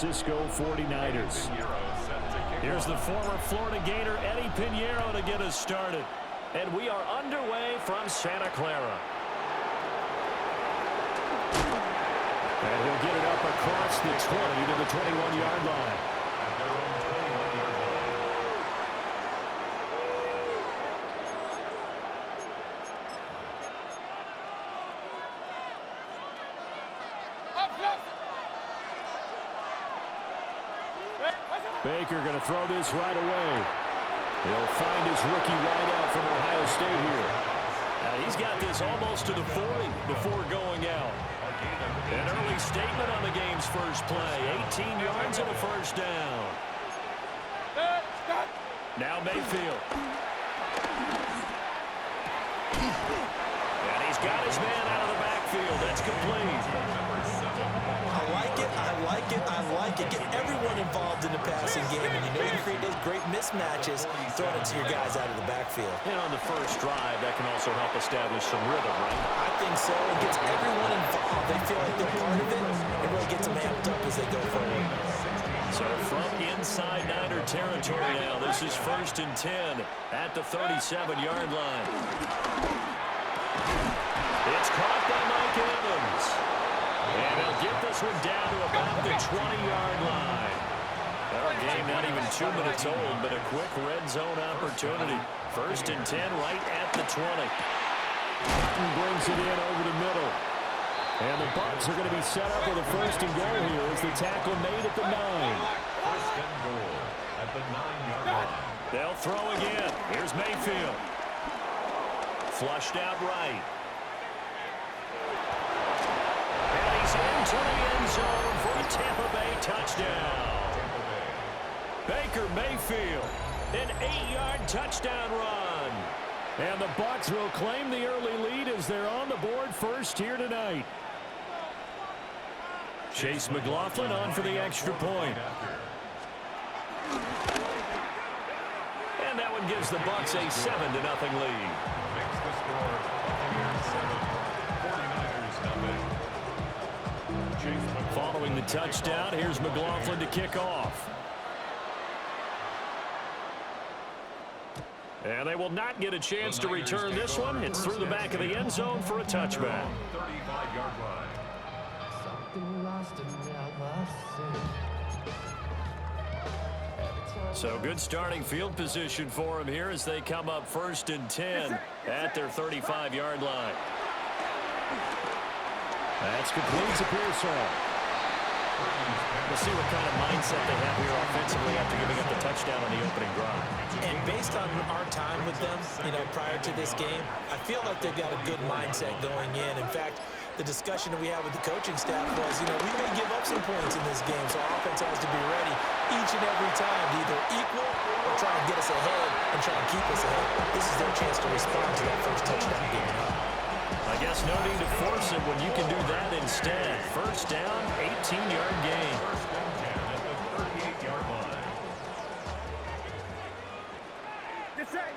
Francisco 49ers. Here's the former Florida Gator Eddie Pinheiro to get us started. And we are underway from Santa Clara. And he'll get it up across the 20 to the 21-yard line. Baker going to throw this right away. He'll find his rookie wideout from Ohio State here. He's got this almost to the 40 before going out. An early statement on the game's first play. 18 yards and a first down. Now Mayfield. And he's got his man out of the backfield. That's complete. I like it. Get everyone involved in the passing game, and you know you create those great mismatches, throwing it to your guys out of the backfield. And on the first drive, that can also help establish some rhythm, right? I think so. It gets everyone involved. They feel like they're part of it. It really gets them amped up as they go forward. So from inside Niner territory now, this is 1st and 10 at the 37-yard line. It's caught by Mike Evans. And they'll get this one down to about the 20-yard line. Our game not even 2 minutes old, but a quick red zone opportunity. 1st and 10 right at the 20. And brings it in over the middle. And the Bucs are going to be set up with a 1st and goal here as the tackle made at the 9. 1st and goal at the 9-yard line. They'll throw again. Here's Mayfield. Flushed out right. Into the end zone for a Tampa Bay touchdown. Baker Mayfield, an 8-yard touchdown run. And the Bucs will claim the early lead as they're on the board first here tonight. Chase McLaughlin on for the extra point. And that one gives the Bucs a 7-0 lead. Makes the score Buccaneers 7, 49ers nothing. Following the touchdown, here's McLaughlin to kick off. And they will not get a chance to return this one. It's through the back of the end zone for a touchback. 35-yard line. So good starting field position for them here as they come up 1st and 10 at their 35-yard line. That's complete to Pearsall. We'll see what kind of mindset they have here offensively after giving up the touchdown on the opening drive. And based on our time with them, prior to this game, I feel like they've got a good mindset going in. In fact, the discussion that we had with the coaching staff was, we may give up some points in this game, so our offense has to be ready each and every time to either equal or try and get us ahead and try and keep us ahead. This is their chance to respond to that first touchdown given up. I guess no need to force it when you can do that instead. First down, 18-yard gain. 1st and 10 at the 38-yard line. Get set.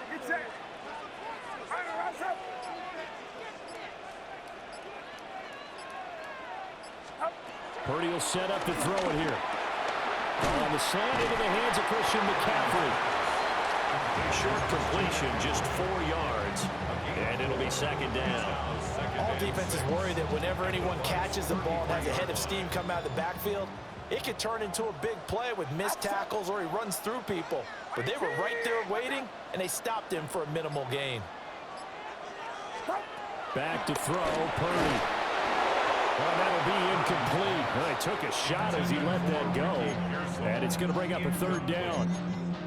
Purdy will set up to throw it here. On the slant into the hands of Christian McCaffrey. Short completion, just 4 yards. And it'll be 2nd down. All defenses worry that whenever anyone catches the ball and has a head of steam come out of the backfield, it could turn into a big play with missed tackles or he runs through people. But they were right there waiting, and they stopped him for a minimal gain. Back to throw, Purdy. Well, that'll be incomplete. Well, he took a shot as he let that go. And it's going to bring up a 3rd down.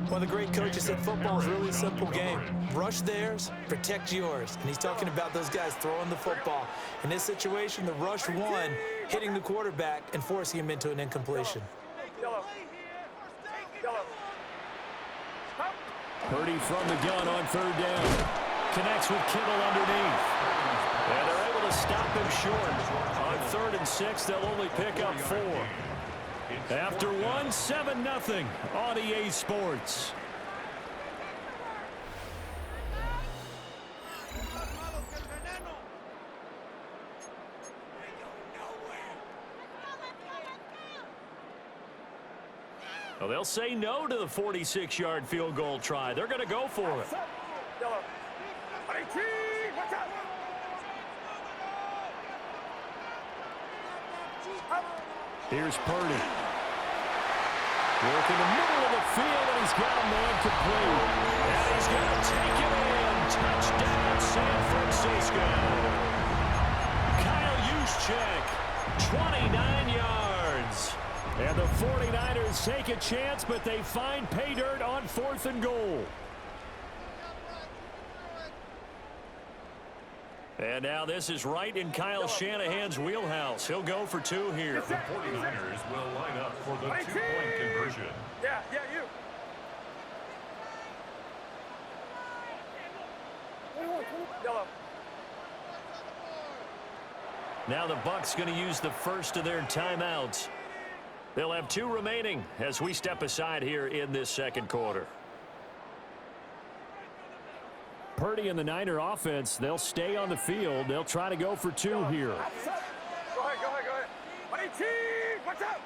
One of the great coaches said football is really a simple game. Rush theirs, protect yours. And he's talking about those guys throwing the football. In this situation, the rush won, hitting the quarterback and forcing him into an incompletion. Purdy from the gun on 3rd down. Connects with Kittle underneath. And they're able to stop him short. On 3rd and 6, they'll only pick up 4. After 1, 7-0 on EA Sports. Well, they'll say no to the 46-yard field goal try. They're going to go for it. Yellow. 18, watch out. Here's Purdy. Work in the middle of the field, and he's got a man complete. And he's going to take it in. Touchdown, San Francisco. Kyle Juszczyk, 29 yards. And the 49ers take a chance, but they find pay dirt on 4th and goal. And now this is right in Kyle Shanahan's wheelhouse. He'll go for 2 here. The 49ers will line up for the 2-point conversion. Yeah, you. Yellow. Now the Bucs going to use the first of their timeouts. They'll have 2 remaining as we step aside here in this second quarter. Purdy and the Niner offense, they'll stay on the field. They'll try to go for 2 here. Go ahead. 18, watch out.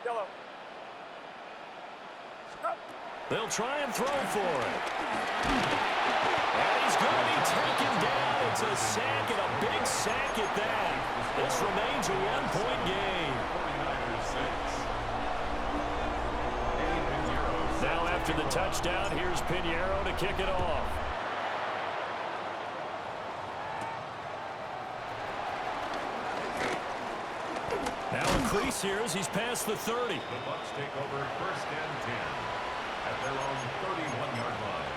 Yellow. They'll try and throw for it. And he's going to be taken down. It's a sack, and a big sack at that. This remains a 1-point game. 49ers 6. Now after the touchdown, here's Pinheiro to kick it off. Now a crease here as he's past the 30. The Bucs take over 1st and 10 at their own 31-yard line.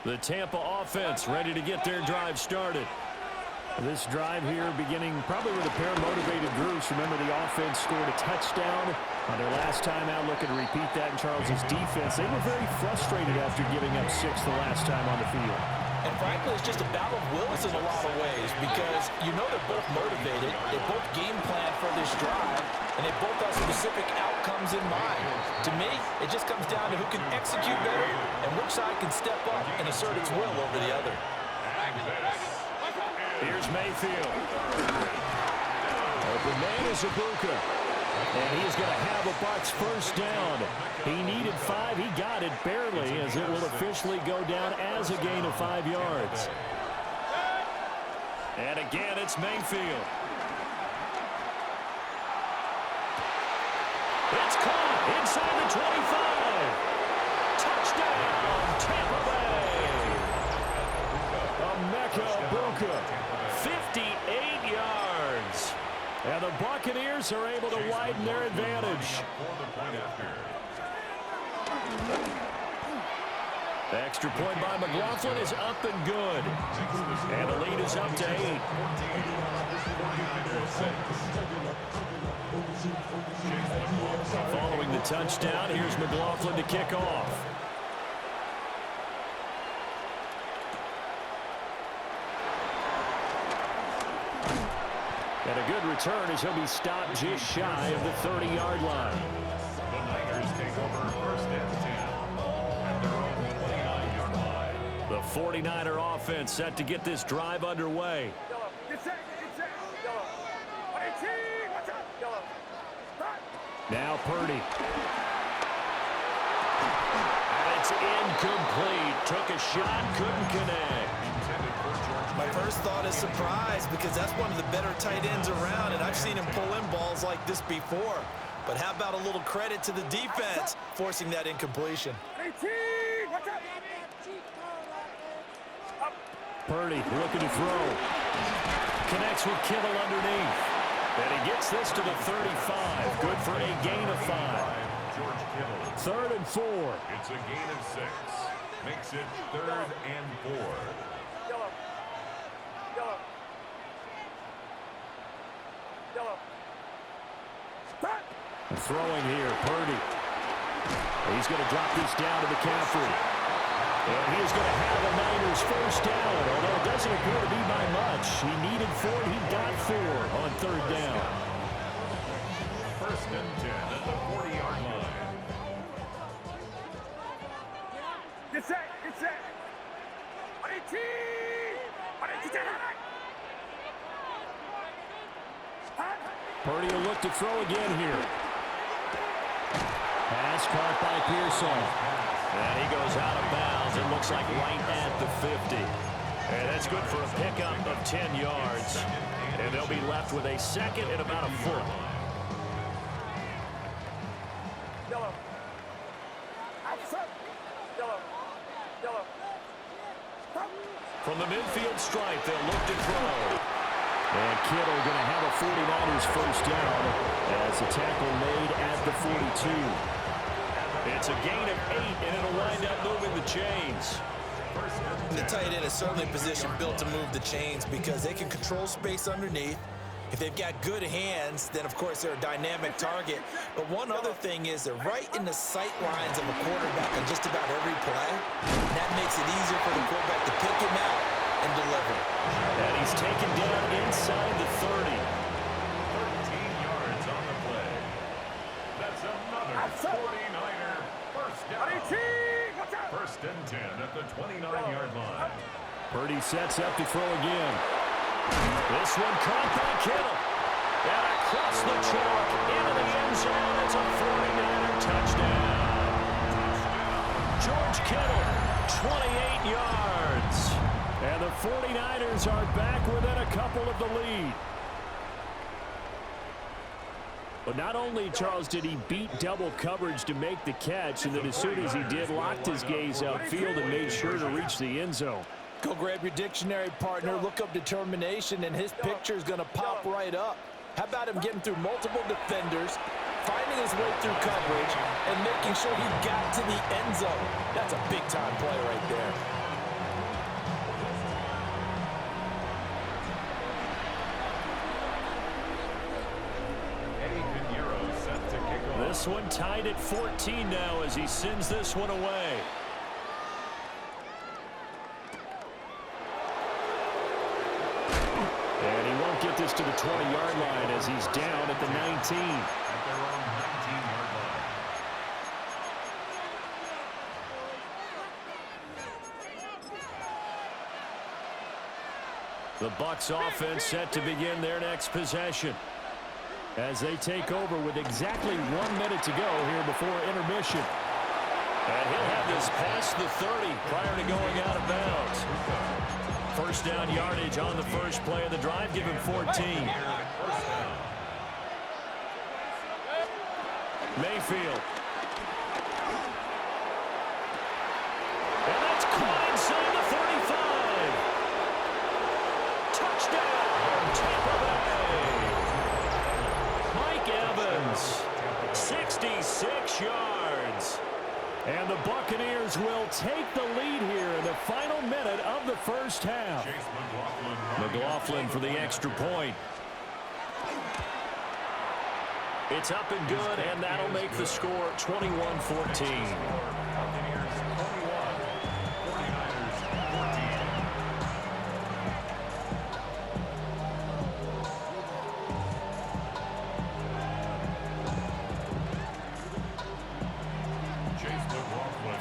The Tampa offense ready to get their drive started. This drive here beginning probably with a pair of motivated groups. Remember, the offense scored a touchdown on their last time out. Looking to repeat that in Charles's defense. They were very frustrated after giving up 6 the last time on the field. And frankly, it's just a battle of wills in a lot of ways because you know they're both motivated. They both game plan for this drive, and they both have specific outcomes in mind. To me, it just comes down to who can execute better and which side can step up and assert its will over the other. Here's Mayfield. Open man is Ibuka. And he's going to have a Bucs first down. He needed 5. He got it barely as it will officially go down as a gain of 5 yards. And again, it's Mayfield. It's caught inside the 25. Touchdown, Tampa Bay. Emeka Ibuka, 58 yards. And the Buccaneers are able to widen their advantage. The extra point by McLaughlin is up and good. And the lead is up to 8. Following the touchdown, here's McLaughlin to kick off. And a good return as he'll be stopped just shy of the 30-yard line. The Niners take over 1st and 10 at their own 29-yard line. The 49er offense set to get this drive underway. Yellow. Get set. Yellow. 18, watch out. Yellow. Start. Now Purdy. And it's incomplete. Took a shot, couldn't connect. My first thought is surprise because that's one of the better tight ends around, and I've seen him pull in balls like this before. But how about a little credit to the defense forcing that incompletion? 18, watch out. Purdy looking to throw. Connects with Kittle underneath. And he gets this to the 35. Good for a gain of 5. George Kittle. 3rd and 4. It's a gain of 6. Makes it 3rd and 4. Throwing here, Purdy. He's going to drop this down to McCaffrey. And he's going to have the Niners first down, although it doesn't appear to be by much. He needed 4, he got 4 on third down. First and 10 at the 40-yard line. Get set, get set. 118. 118. Purdy will look to throw again here. Pass caught by Pearson. And he goes out of bounds. It looks like right at the 50. And that's good for a pickup of 10 yards. And they'll be left with a second and about a foot. Yellow. Outside. Yellow. Yellow. Stop. From the midfield stripe, they'll look to throw. And Kittle going to have a 49ers first down as the tackle made at the 42. It's a gain of 8, and it'll wind up moving the chains. The tight end is certainly a position built to move the chains because they can control space underneath. If they've got good hands, then of course they're a dynamic target. But one other thing is they're right in the sight lines of a quarterback on just about every play. And that makes it easier for the quarterback to pick him out and deliver. And he's taken down inside the 30. 13 yards on the play. That's another 49er first down. 118. Watch out. First and 10 at the 29-yard line. Purdy sets up to throw again. This one caught by Kittle. And across the chalk into the end zone. It's a 49er touchdown. George Kittle, 28 yards. And the 49ers are back within a couple of the lead. But not only, Charles, did he beat double coverage to make the catch, and then as soon as he did, locked his gaze upfield and made sure to reach the end zone. Go grab your dictionary, partner, look up determination, and his picture is going to pop right up. How about him getting through multiple defenders, finding his way through coverage, and making sure he got to the end zone? That's a big-time play right there. This one tied at 14 now as he sends this one away. And he won't get this to the 20-yard line as he's down at the 19. At their own 19-yard line. The Bucs offense set to begin their next possession as they take over with exactly 1 minute to go here before intermission. And he'll have this past the 30 prior to going out of bounds. First down yardage on the first play of the drive. Give him 14. Mayfield. And that's caught inside the 35. Touchdown, Tampa Bay. Mike Evans, 66 yards. And the Buccaneers will take the lead here in the final minute of the first half. McLaughlin for the extra point. It's up and good, and that'll make the score 21-14.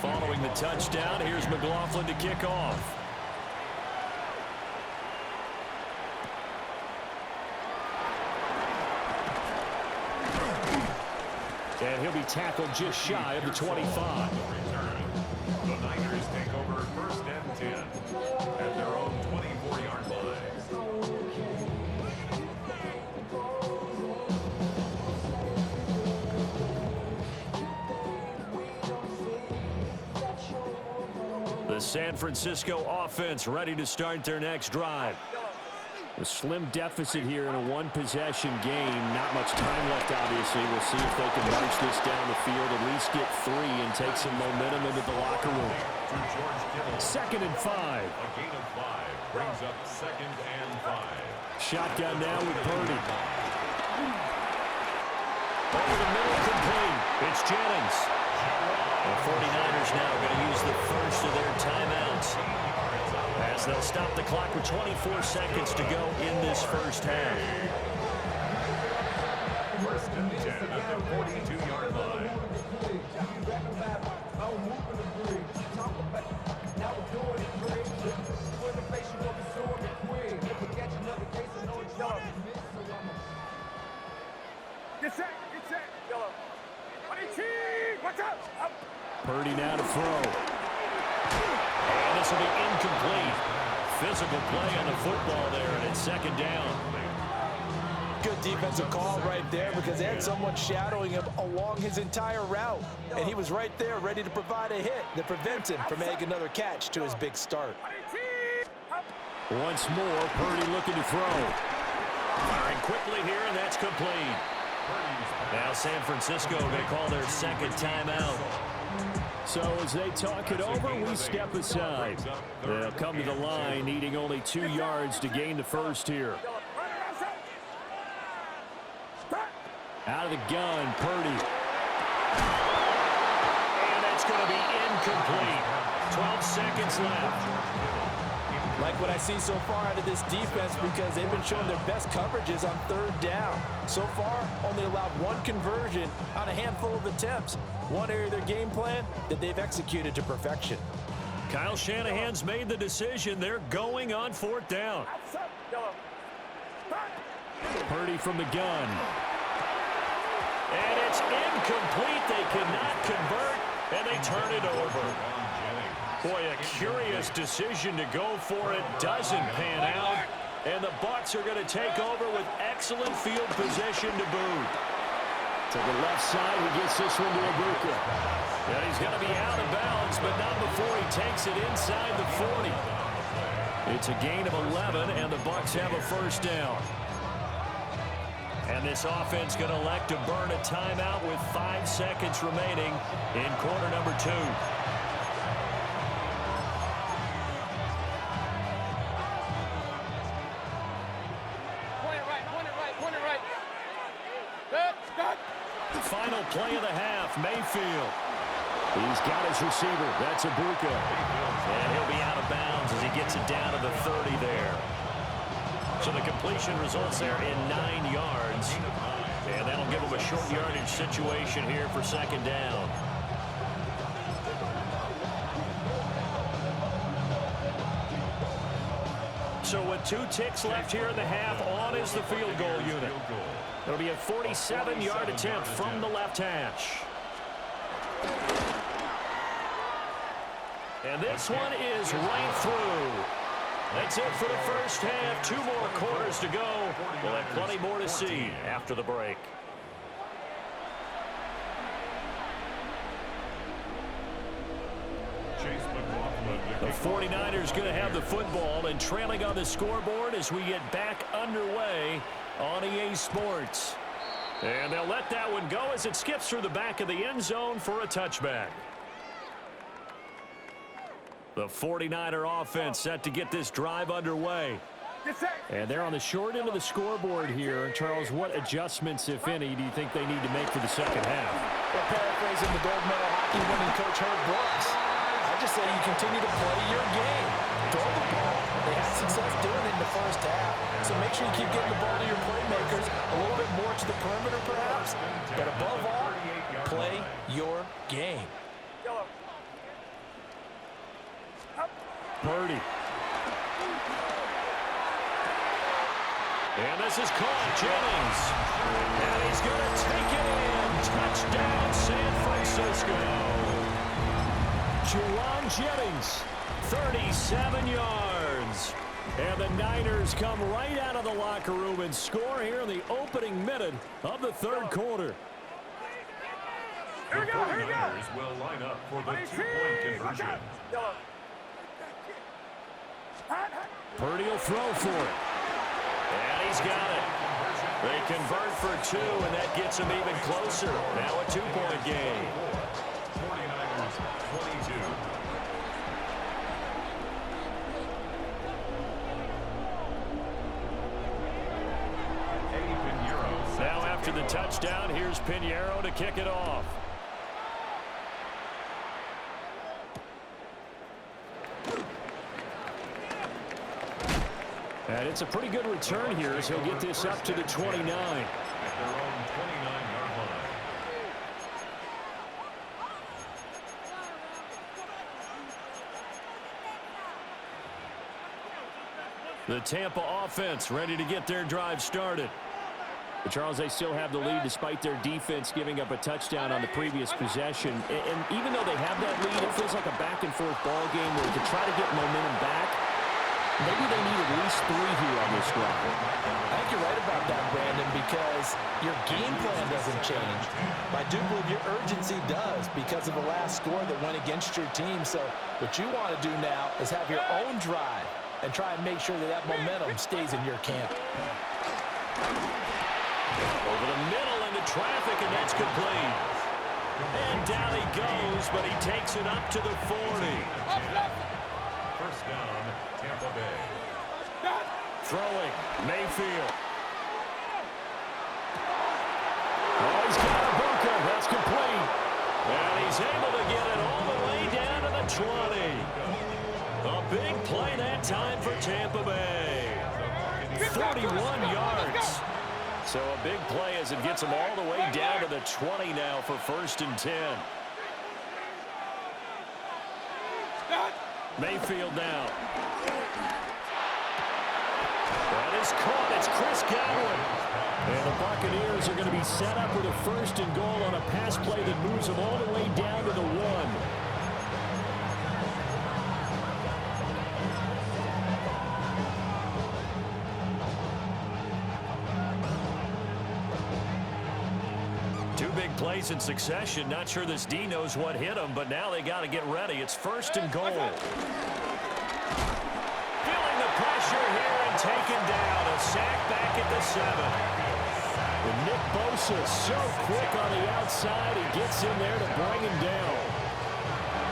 Following the touchdown, here's McLaughlin to kick off. And he'll be tackled just shy of the 25. The Niners take over first and 10 at their own 24-yard line. The San Francisco offense ready to start their next drive. A slim deficit here in a one-possession game. Not much time left, obviously. We'll see if they can march this down the field, at least get 3 and take some momentum into the locker room. Second and 5. A gain of 5 brings up second and 5. Shotgun now with Purdy. Over the middle, complete. It's Jennings. The 49ers now going to use the first of their timeouts as they'll stop the clock with 24 seconds to go in this first half. First and 10 at the 42-yard line. Get set, yellow. 18, watch out, up. Purdy now to throw. And this will be incomplete. Physical play on the football there, and it's second down. Good defensive call right there because they had someone shadowing him along his entire route. And he was right there ready to provide a hit that prevents him from making another catch to his big start. Once more, Purdy looking to throw. Firing quickly here, and that's complete. Now San Francisco going to call their second timeout. So as they talk it over, we step aside. They'll come to the line, needing only 2 yards to gain the first here. Out of the gun, Purdy. And that's going to be incomplete. 12 seconds left. Like what I see so far out of this defense because they've been showing their best coverages on third down. So far, only allowed one conversion on a handful of attempts. One area of their game plan that they've executed to perfection. Kyle Shanahan's made the decision. They're going on fourth down. Purdy from the gun. And it's incomplete. They cannot convert, and they turn it over. Boy, a curious decision to go for it. Doesn't pan out. And the Bucs are going to take over with excellent field position to boot. To the left side, he gets this one to Ibuka. And he's going to be out of bounds, but not before he takes it inside the 40. It's a gain of 11, and the Bucs have a first down. And this offense going to elect to burn a timeout with 5 seconds remaining in quarter number 2. Final play of the half, Mayfield. He's got his receiver. That's Ibuka. And he'll be out of bounds as he gets it down to the 30 there. So the completion results there in 9 yards. And that'll give him a short yardage situation here for second down. So with 2 ticks left here in the half, on is the field goal unit. It'll be a 47-yard attempt from the left hash. And this one is right through. That's it for the first half. 2 more quarters to go. We'll have plenty more to see after the break. The 49ers going to have the football and trailing on the scoreboard as we get back underway on EA Sports. And they'll let that one go as it skips through the back of the end zone for a touchback. The 49er offense set to get this drive underway. And they're on the short end of the scoreboard here. Charles, what adjustments, if any, do you think they need to make for the second half? Well, paraphrasing the gold medal hockey winning coach Herb Brooks, I just say you continue to play your game. Throw the ball. They had success doing it in the first half. So make sure you keep getting the ball to your playmakers, a little bit more to the perimeter perhaps. But above all, play your game. Purdy. And this is caught. Jennings. And he's going to take it in. Touchdown, San Francisco. Juwan Jennings, 37 yards. And the Niners come right out of the locker room and score here in the opening minute of the third quarter. The 49ers will line up for the 2-point conversion. Purdy will throw for it. And he's got it. They convert for 2, and that gets him even closer. Now a 2-point game. 49ers 22. Now after the touchdown, here's Pinheiro to kick it off. And it's a pretty good return here as he'll get this up to the 29. At their own 29-yard line. The Tampa offense ready to get their drive started. But Charles, they still have the lead despite their defense giving up a touchdown on the previous possession. And even though they have that lead, it feels like a back-and-forth ball game where to try to get momentum back, maybe they need at least 3 here on this drive. I think you're right about that, Brandon, because your game plan doesn't change. I do believe your urgency does because of the last score that went against your team. So what you want to do now is have your own drive and try and make sure that that momentum stays in your camp. Over the middle into traffic, and that's complete. And down he goes, but he takes it up to the 40. First down, Tampa Bay. Throwing, Mayfield. Oh, he's got a bunker. That's complete. And he's able to get it all the way down to the 20. A big play that time for Tampa Bay. 41 yards. So a big play as it gets them all the way down to the 20 now for 1st and 10. Mayfield now. That is caught. It's Chris Godwin. And the Buccaneers are going to be set up with a 1st and goal on a pass play that moves them all the way down to the 1. Plays in succession. Not sure this D knows what hit him, but now they got to get ready. It's 1st and goal. Feeling the pressure here and taken down. A sack back at the 7. And Nick Bosa so quick on the outside. He gets in there to bring him down.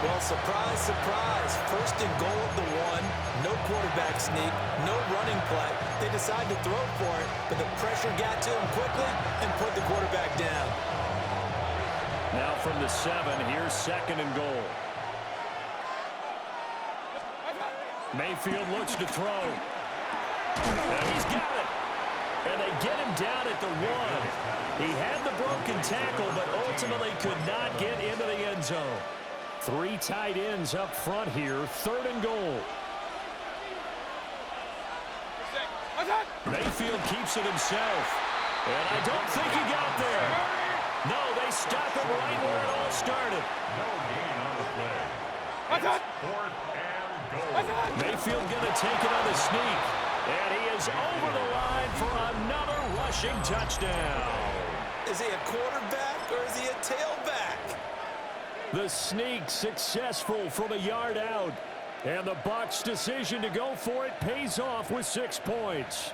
Well, surprise, surprise. 1st and goal at the 1. No quarterback sneak. No running play. They decide to throw for it, but the pressure got to him quickly and put the quarterback down. Now from the 7, here's 2nd and goal. Mayfield looks to throw. And he's got it. And they get him down at the 1. He had the broken tackle, but ultimately could not get into the end zone. 3 tight ends up front here. 3rd and goal. Mayfield keeps it himself. And I don't think he got there. No, they stop him right where it all started. No gain on the play. It's 4th and goal. Mayfield going to take it on the sneak. And he is over the line for another rushing touchdown. Is he a quarterback or is he a tailback? The sneak successful from a yard out. And the Bucs' decision to go for it pays off with 6 points.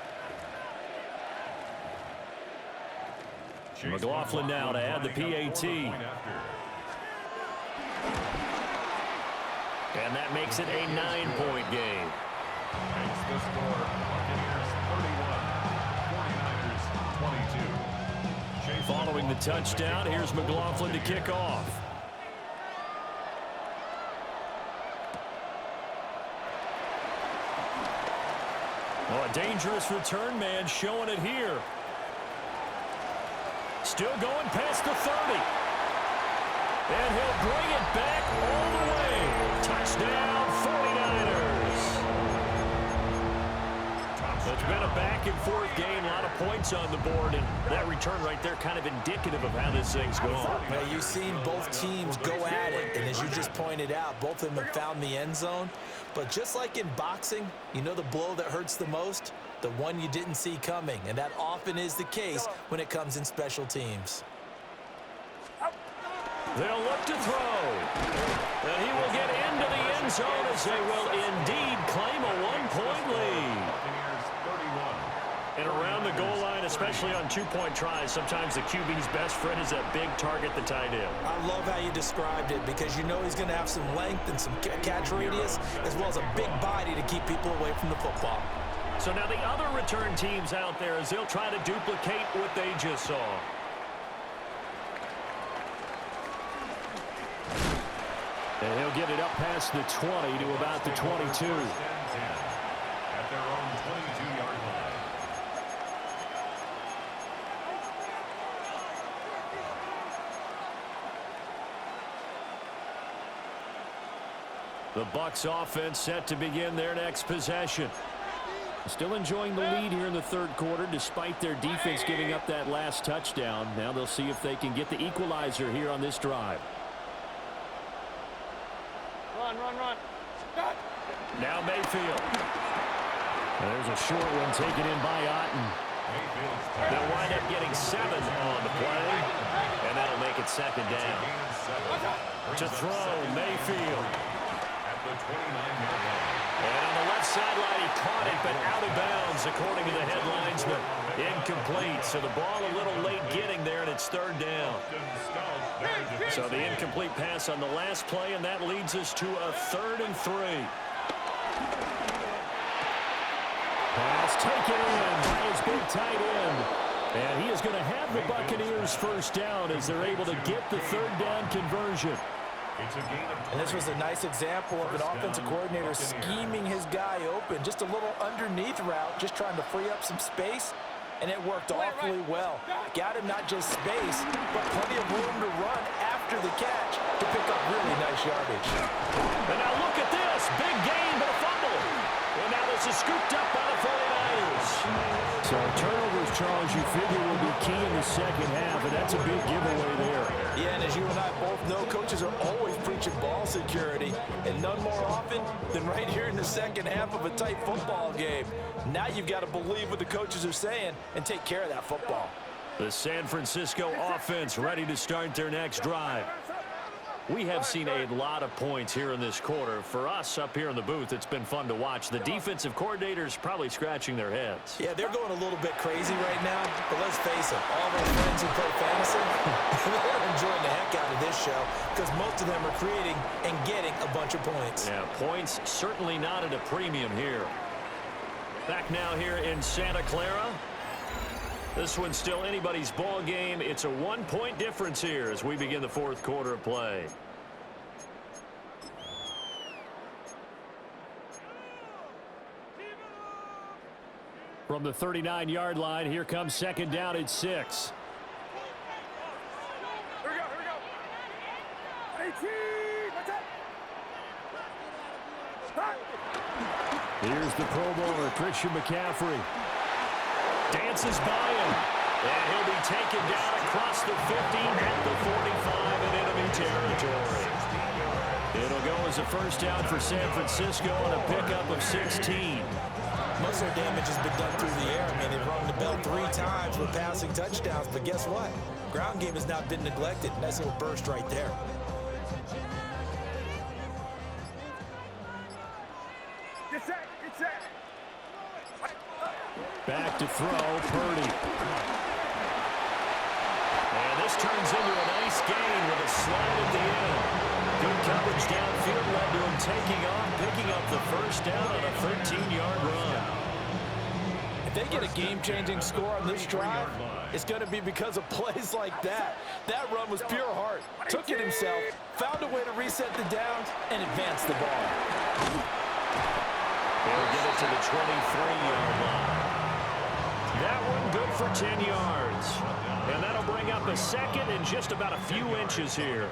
McLaughlin now to add the PAT. And that makes it a 9-point game. Makes the score Buccaneers 31, 49ers 22. Following the touchdown, here's McLaughlin to kick off. Oh, a dangerous return man showing it here. Still going past the 30. And he'll bring it back all the way. Touchdown, 49ers. It's been a back-and-forth game, a lot of points on the board, and that return right there kind of indicative of how this thing's going. Well, you've seen both teams go at it, and as you just pointed out, both of them have found the end zone. But just like in boxing, you know the blow that hurts the most? The one you didn't see coming, and that often is the case when it comes in special teams. They'll look to throw. And he will get into the end zone as they will indeed claim a 1-point lead. Buccaneers 31. And around the goal line, especially on 2-point tries, sometimes the QB's best friend is that big target, the tight end. I love how you described it because you know he's going to have some length and some catch radius as well as a big body to keep people away from the football. So now the other return teams out there as they'll try to duplicate what they just saw. And he'll get it up past the 20 to about the 22. At their own 22-yard The Bucs offense set to begin their next possession. Still enjoying the lead here in the third quarter despite their defense giving up that last touchdown. Now they'll see if they can get the equalizer here on this drive. Run. Now Mayfield. There's a short one taken in by Otten. They'll wind up getting 7 on the play, and that'll make it second down. To throw, Mayfield. At the 29-yard line. And on the left sideline, he caught it, but out of bounds, according to the headlinesman. Incomplete, so the ball a little late getting there, and it's third down. So the incomplete pass on the last play, and that leads us to a 3rd and 3. Pass taken in by his big tight end. And he is going to have the Buccaneers first down as they're able to get the 3rd down conversion. And this was a nice example of an offensive coordinator scheming his guy open. Just a little underneath route, just trying to free up some space, and it worked awfully well. Got him not just space, but plenty of room to run after the catch to pick up really nice yardage. And now look at this. Big gain, but a fumble. And now this is scooped up by the 49ers. So turnovers, Charles, you figure will be key in the second half, and that's a big giveaway there. Yeah, and as you and I both know, coaches are always preaching ball security, and none more often than right here in the second half of a tight football game. Now you've got to believe what the coaches are saying and take care of that football. The San Francisco offense ready to start their next drive. We have seen a lot of points here in this quarter. For us up here in the booth, it's been fun to watch. The defensive coordinators probably scratching their heads. Yeah, they're going a little bit crazy right now, but let's face it, all of our friends who play fantasy, they're enjoying the heck out of this show because most of them are creating and getting a bunch of points. Yeah, points certainly not at a premium here. Back now here in Santa Clara. This one's still anybody's ball game. It's a 1-point difference here as we begin the 4th quarter of play. From the 39-yard line, here comes second down at 6. Here we go. 18, watch out. Here's the Pro Bowler, Christian McCaffrey. Dances by him. And he'll be taken down across the 50 at the 45 in enemy territory. It'll go as a first down for San Francisco on a pickup of 16. Most of their damage has been done through the air. I mean, they've rung the bell 3 times with passing touchdowns, but guess what? Ground game has not been neglected. Nice little burst right there. Get set. Back to throw, Purdy. And this turns into a nice gain with a slide at the end. Good coverage downfield led to him taking off, picking up the first down on a 13-yard run. If they get a game-changing score on this drive, it's going to be because of plays like that. That run was pure heart. Took it himself, found a way to reset the downs, and advance the ball. They'll get it to the 23-yard line. That one good for 10 yards. And that'll bring up a second and just about a few inches here.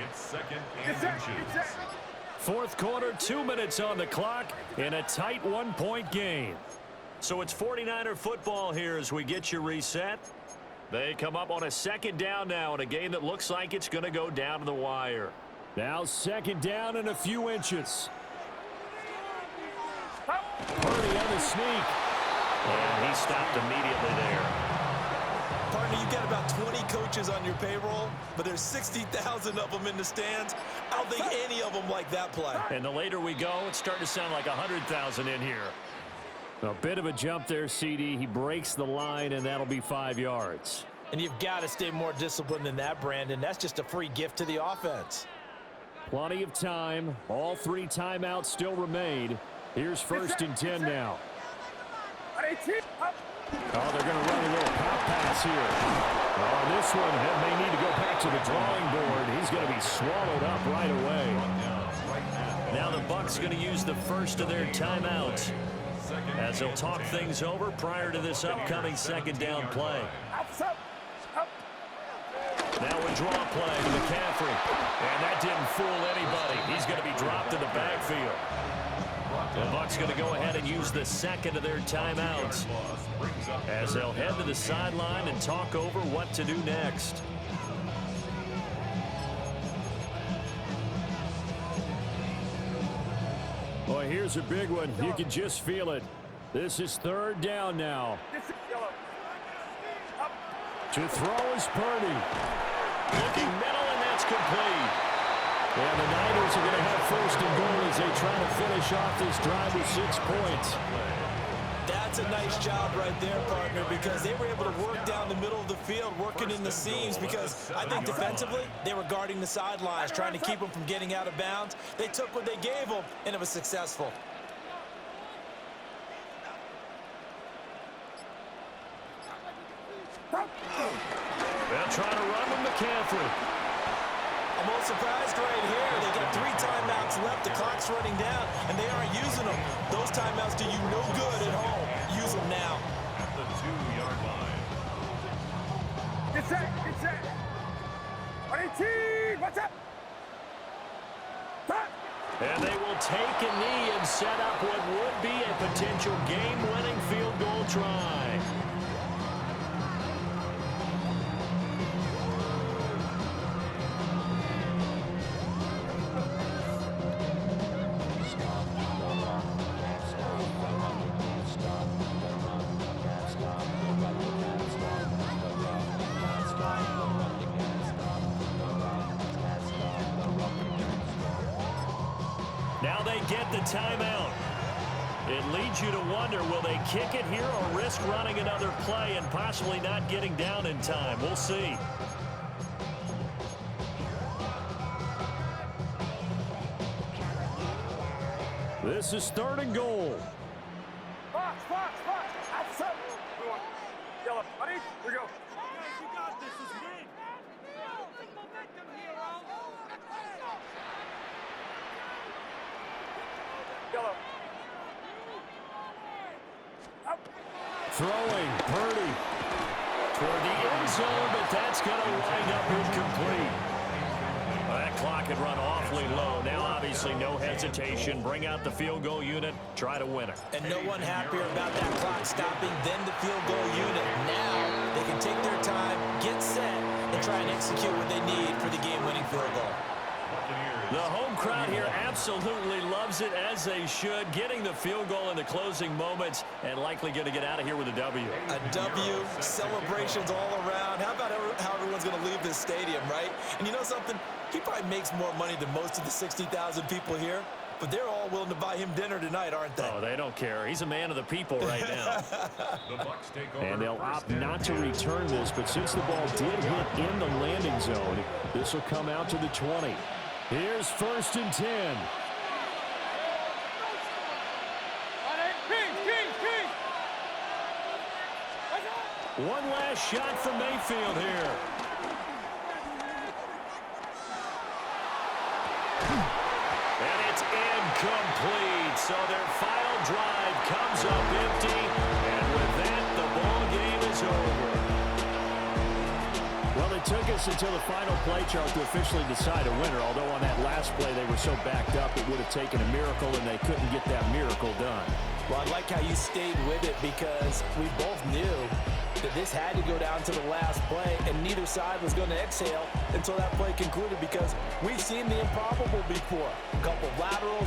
It's 2nd and inches. 4th quarter, 2 minutes on the clock, in a tight 1-point game. So it's 49er football here as we get you reset. They come up on a second down now in a game that looks like it's going to go down to the wire. Now second down and a few inches. Purdy on the sneak. And he stopped immediately there. Partner, you've got about 20 coaches on your payroll, but there's 60,000 of them in the stands. I don't think any of them like that play. And the later we go, it's starting to sound like 100,000 in here. A bit of a jump there, CD. He breaks the line, and that'll be 5 yards. And you've got to stay more disciplined than that, Brandon. That's just a free gift to the offense. Plenty of time. All 3 timeouts still remain. Here's 1st and 10 now. 18, up. Oh, they're going to run a little pop pass here. On this one, he may need to go back to the drawing board. He's going to be swallowed up right away. Now the Bucs going to use the first of their timeouts as they'll talk things over prior to this upcoming second down play. Up. Now a draw play to McCaffrey. And that didn't fool anybody. He's going to be dropped in the backfield. The Bucs going to go ahead and use the second of their timeouts as they'll head to the sideline and talk over what to do next. Well, here's a big one. You can just feel it. This is third down now. To throw is Purdy. Looking middle, and that's complete. And the Niners are going to have first and goal as they try to finish off this drive with 6 points. That's a nice job right there, partner, because they were able to work down the middle of the field, working in the seams, because I think defensively, they were guarding the sidelines, trying to keep them from getting out of bounds. They took what they gave them, and it was successful. They'll try to run with McCaffrey. I'm all surprised right here. They got 3 timeouts left. The clock's running down, and they aren't using them. Those timeouts do you no good at home. Use them now. The 2-yard line. Get set, get set. 18, what's up? Back. And they will take a knee and set up what would be a potential game-winning field goal try. Now they get the timeout. It leads you to wonder, will they kick it here or risk running another play and possibly not getting down in time? We'll see. This is third and goal. Fox, outside. Yellow, buddy, here we go. You got this, is me. Momentum, hero. Yellow. Up. Throwing, Purdy. Toward the end zone, but that's going to wind up incomplete. Well, that clock had run awfully low. Now, obviously, no hesitation. Bring out the field goal unit. Try to win it. And no one happier about that clock stopping than the field goal unit. Now they can take their time, get set, and try and execute what they need for the game-winning field goal. The home crowd here absolutely loves it, as they should, getting the field goal in the closing moments and likely going to get out of here with a W. A W, celebrations all around. How about how everyone's going to leave this stadium, right? And you know something? He probably makes more money than most of the 60,000 people here, but they're all willing to buy him dinner tonight, aren't they? Oh, they don't care. He's a man of the people right now. The Bucs take over. And they'll opt not to return this, but since the ball did hit in the landing zone, this will come out to the 20. Here's first and 10. One last shot for Mayfield here. And it's incomplete. So their final drive comes up empty. And with that, the ball game is over. Well, it took us until the final play chart to officially decide a winner, although on that last play they were so backed up it would have taken a miracle, and they couldn't get that miracle done. Well, I like how you stayed with it, because we both knew that this had to go down to the last play, and neither side was going to exhale until that play concluded, because we've seen the improbable before. A couple laterals.